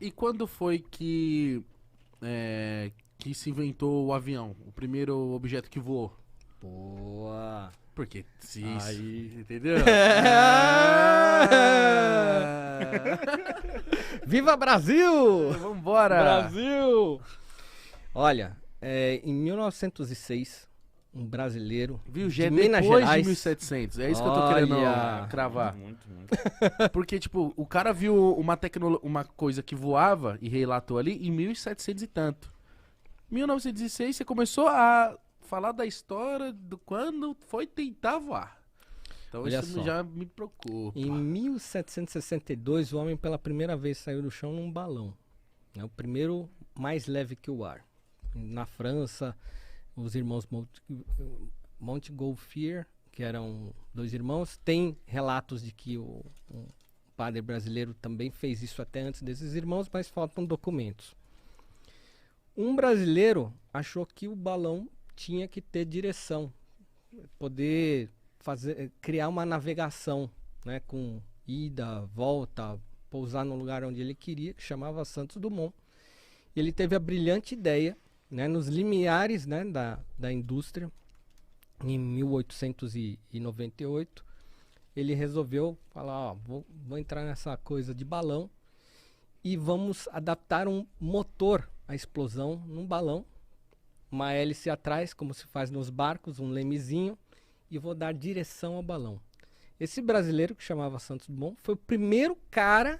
E quando foi que se inventou o avião? O primeiro objeto que voou? Boa. Porque se isso, Aí. entendeu? Viva Brasil! Vambora! Brasil! Olha, em 1906, um brasileiro Viu, já é de Minas depois Gerais. de 1700. É isso que eu tô querendo Olha. cravar. Muito. Porque, tipo, o cara viu uma coisa que voava e relatou ali em 1700 e tanto. 1906 você começou a falar da história do quando foi tentar voar. Então Olha isso só. já me preocupa. Em 1762, o homem pela primeira vez saiu do chão num balão. É o primeiro mais leve que o ar. Na França, os irmãos Montgolfier, que eram dois irmãos, tem relatos de que um padre brasileiro também fez isso até antes desses irmãos, mas faltam documentos. Um brasileiro achou que o balão tinha que ter direção, poder criar uma navegação, né, com ida, volta, pousar no lugar onde ele queria, que chamava Santos Dumont. Ele teve a brilhante ideia, né, nos limiares, né, da indústria, em 1898, ele resolveu falar, ó, vou entrar nessa coisa de balão e vamos adaptar um motor à explosão num balão, uma hélice atrás, como se faz nos barcos, um lemezinho, e vou dar direção ao balão. Esse brasileiro, que chamava Santos Dumont, foi o primeiro cara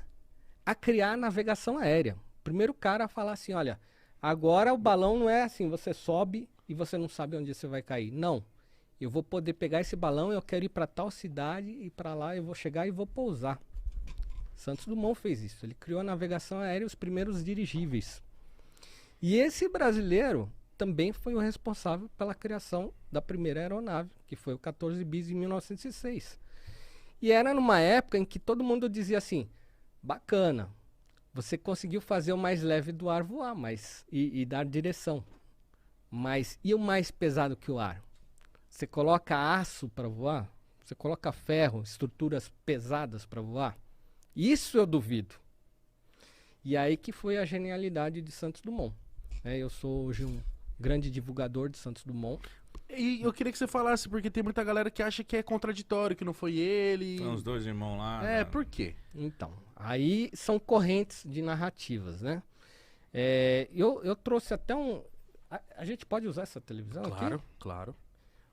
a criar a navegação aérea. O primeiro cara a falar assim, olha, agora o balão não é assim, você sobe e você não sabe onde você vai cair. Não, eu vou poder pegar esse balão, eu quero ir para tal cidade e para lá eu vou chegar e vou pousar. Santos Dumont fez isso, ele criou a navegação aérea e os primeiros dirigíveis. E esse brasileiro também foi o responsável pela criação da primeira aeronave, que foi o 14 bis em 1906. E era numa época em que todo mundo dizia assim, bacana, você conseguiu fazer o mais leve do ar voar, mas e dar direção. Mas e o mais pesado que o ar? Você coloca aço para voar? Você coloca ferro, estruturas pesadas para voar? Isso eu duvido. E aí que foi a genialidade de Santos Dumont. Eu sou hoje um grande divulgador de Santos Dumont. E eu queria que você falasse, porque tem muita galera que acha que é contraditório, que não foi ele. São os dois irmãos lá. Por quê? Então, aí são correntes de narrativas, né? Eu trouxe até um... A gente pode usar essa televisão aqui? Claro, claro.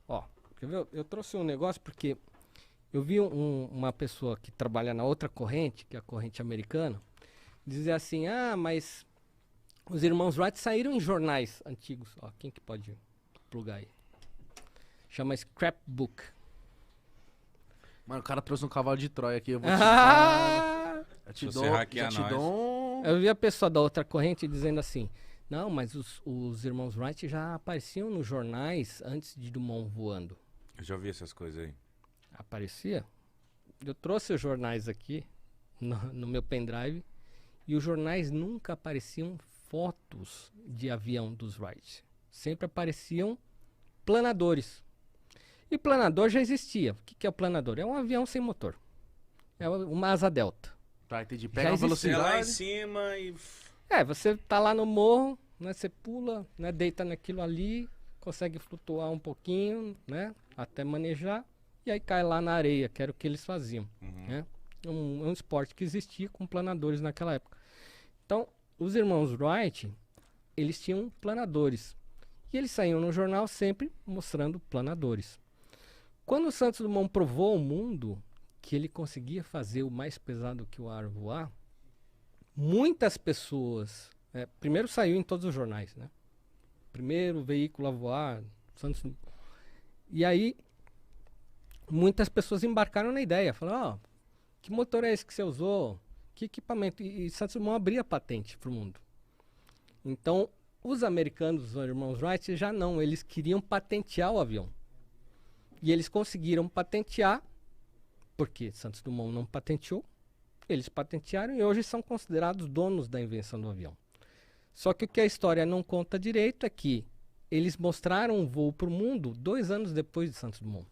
Ó, quer ver? Eu trouxe um negócio porque eu vi uma pessoa que trabalha na outra corrente, que é a corrente americana, dizer assim, mas os irmãos Wright saíram em jornais antigos. Ó, quem que pode plugar aí? Chama Scrapbook. Mano, o cara trouxe um cavalo de Troia aqui, eu vou te eu te Se dou, você hackear já te nós. dou um... Eu vi a pessoa da outra corrente dizendo assim, não, mas os irmãos Wright já apareciam nos jornais antes de Dumont voando. Eu já ouvi essas coisas aí. Aparecia? Eu trouxe os jornais aqui no meu pendrive e os jornais nunca apareciam fotos de avião dos Wright. Sempre apareciam planadores. E planador já existia. O que é o planador? É um avião sem motor. É uma asa delta. Tá, entendi. Já Pega a existia. Você lá em velocidade. cima e... Você tá lá no morro, né? Você pula, né? Deita naquilo ali, consegue flutuar um pouquinho, né? Até manejar. E aí cai lá na areia, que era o que eles faziam. Né? Um esporte que existia com planadores naquela época. Então, os irmãos Wright, eles tinham planadores. E eles saíam no jornal sempre mostrando planadores. Quando o Santos Dumont provou ao mundo que ele conseguia fazer o mais pesado que o ar voar, muitas pessoas... primeiro saiu em todos os jornais, né? Primeiro veículo a voar, Santos Dumont. E aí, muitas pessoas embarcaram na ideia. Falaram, que motor é esse que você usou? Que equipamento? E Santos Dumont abria patente para o mundo. Então, os americanos, os irmãos Wright, já não. Eles queriam patentear o avião. E eles conseguiram patentear, porque Santos Dumont não patenteou. Eles patentearam e hoje são considerados donos da invenção do avião. Só que o que a história não conta direito é que eles mostraram um voo para o mundo 2 anos depois de Santos Dumont,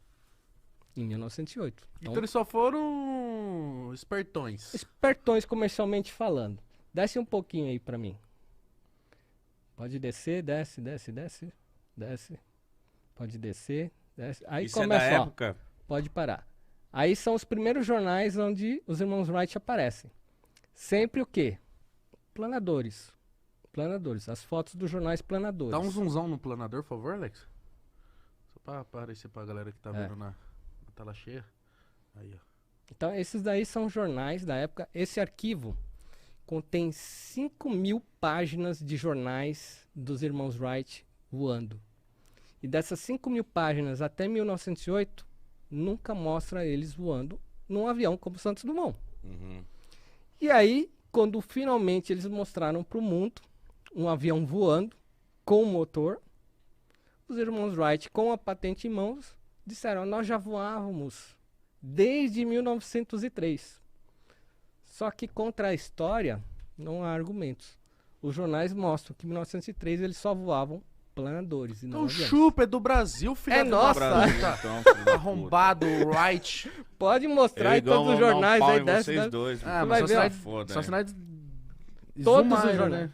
em 1908. Então eles só foram espertões. Espertões comercialmente falando. Desce um pouquinho aí pra mim. Pode descer, desce, desce, desce, desce. Pode descer, desce. Aí Isso é da começa, ó. época. Pode parar. Aí são os primeiros jornais onde os irmãos Wright aparecem. Sempre o quê? Planadores. Planadores. As fotos dos jornais planadores. Dá um zoomzão no planador, por favor, Alex. Só pra aparecer pra galera que tá vendo na tela cheia. Aí, ó. Então, esses daí são jornais da época. Esse arquivo contém 5.000 páginas de jornais dos irmãos Wright voando. E dessas 5.000 páginas até 1908, nunca mostra eles voando num avião como Santos Dumont. Uhum. E aí, quando finalmente eles mostraram para o mundo um avião voando com motor, os irmãos Wright, com a patente em mãos, disseram: nós já voávamos desde 1903. Só que contra a história não há argumentos. Os jornais mostram que em 1903 eles só voavam planadores e não O aviões. chupa é do Brasil, filho É da nossa. Brasil, puta. então, filho da puta. Arrombado, Wright. Pode mostrar Eu em todos os vou dar um jornais pau aí em dessa. vocês dois. Ah, Você mas vai só ver, sinais, foda, só é. sinais Todos os Zumaira, jornais.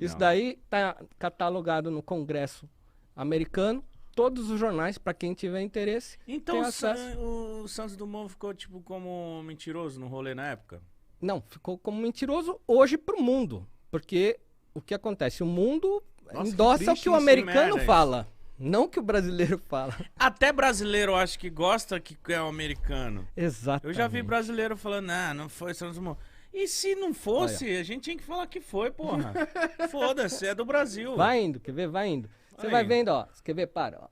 Isso Não. daí tá catalogado no Congresso americano. Todos os jornais, para quem tiver interesse. Então Tem o acesso. o Santos Dumont ficou tipo como mentiroso no rolê na época? Não, ficou como mentiroso hoje pro mundo. Porque o que acontece? O mundo Nossa, endossa que o triste que o isso, americano merda, fala. Não o que o brasileiro fala. Até brasileiro eu acho que gosta que é o americano. Exato. Eu já vi brasileiro falando, não foi Santos Dumont. E se não fosse, a gente tinha que falar que foi, porra. Foda-se, é do Brasil. Vai indo, quer ver? Vai indo. Você Vai vai indo. vendo, ó. Você quer ver? Para, ó.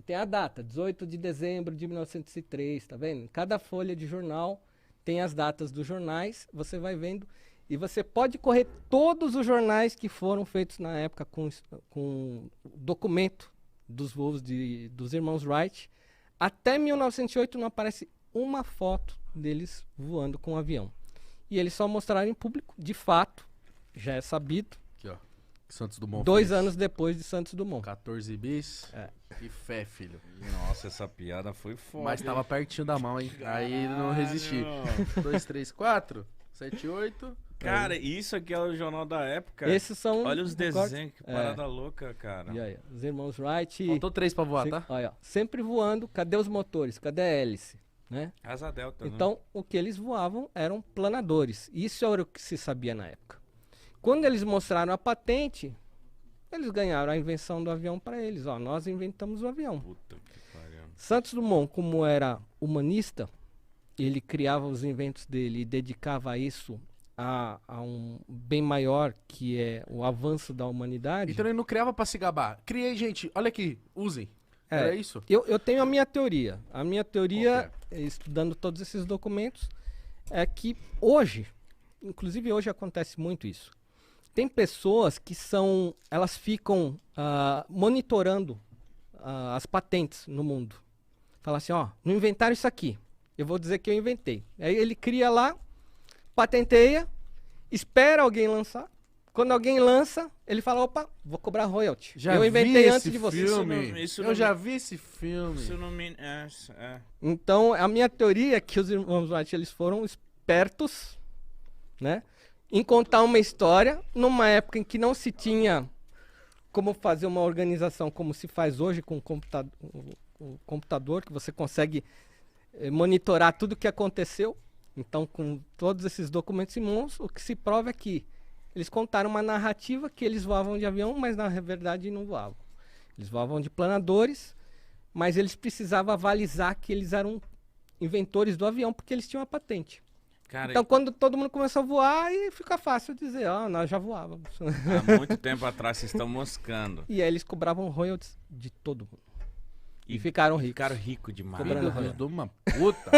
Tem a data, 18 de dezembro de 1903, tá vendo? Cada folha de jornal tem as datas dos jornais, você vai vendo. E você pode correr todos os jornais que foram feitos na época com documento dos voos dos irmãos Wright. Até 1908 não aparece uma foto deles voando com um avião. E eles só mostraram em público, de fato, já é sabido, Aqui, ó. Santos Dumont 2 fez. anos depois de Santos Dumont. 14 bis. É. Que fé, filho. Nossa, essa piada foi foda. Mas tava pertinho da mão, hein? Aí não resisti. 2, 3, 4, 7, 8. Cara, isso aqui é o jornal da época. Esses são Olha os recortes. desenhos, que parada louca, cara. E aí, os irmãos Wright. Faltou 3 pra voar, se- tá? olha, ó, sempre voando. Cadê os motores? Cadê a hélice? Né? Asa Delta, né? Então, o que eles voavam eram planadores. Isso era o que se sabia na época. Quando eles mostraram a patente, eles ganharam a invenção do avião para eles. Ó, nós inventamos o avião. Puta que pariu. Santos Dumont, como era humanista, ele criava os inventos dele e dedicava isso a um bem maior, que é o avanço da humanidade. Então ele não criava pra se gabar. Criei, gente. Olha aqui. Usem. É. Era isso? Eu tenho a minha teoria. A minha teoria, Qual estudando todos esses documentos, é que hoje, inclusive hoje acontece muito isso. Tem pessoas que elas ficam monitorando as patentes no mundo. Fala assim, ó, não inventaram isso aqui. Eu vou dizer que eu inventei. Aí ele cria lá, patenteia, espera alguém lançar. Quando alguém lança, ele fala, opa, vou cobrar royalty. Eu inventei vi antes esse de você. filme. Isso Eu não- já vi esse filme. Isso não me... Então, a minha teoria é que os irmãos Wright, eles foram espertos, né? Em contar uma história numa época em que não se tinha como fazer uma organização como se faz hoje com o computador, que você consegue monitorar tudo o que aconteceu. Então, com todos esses documentos em mãos, o que se prova é que eles contaram uma narrativa que eles voavam de avião, mas na verdade não voavam. Eles voavam de planadores, mas eles precisavam avalizar que eles eram inventores do avião, porque eles tinham a patente. Cara, Então, quando todo mundo começou a voar, aí fica fácil dizer, nós já voávamos. há muito tempo atrás vocês estão moscando. E aí eles cobravam royalties de todo mundo. E E ficaram ricos. Ficaram ricos demais. Cobrando Filho royalties. de uma puta.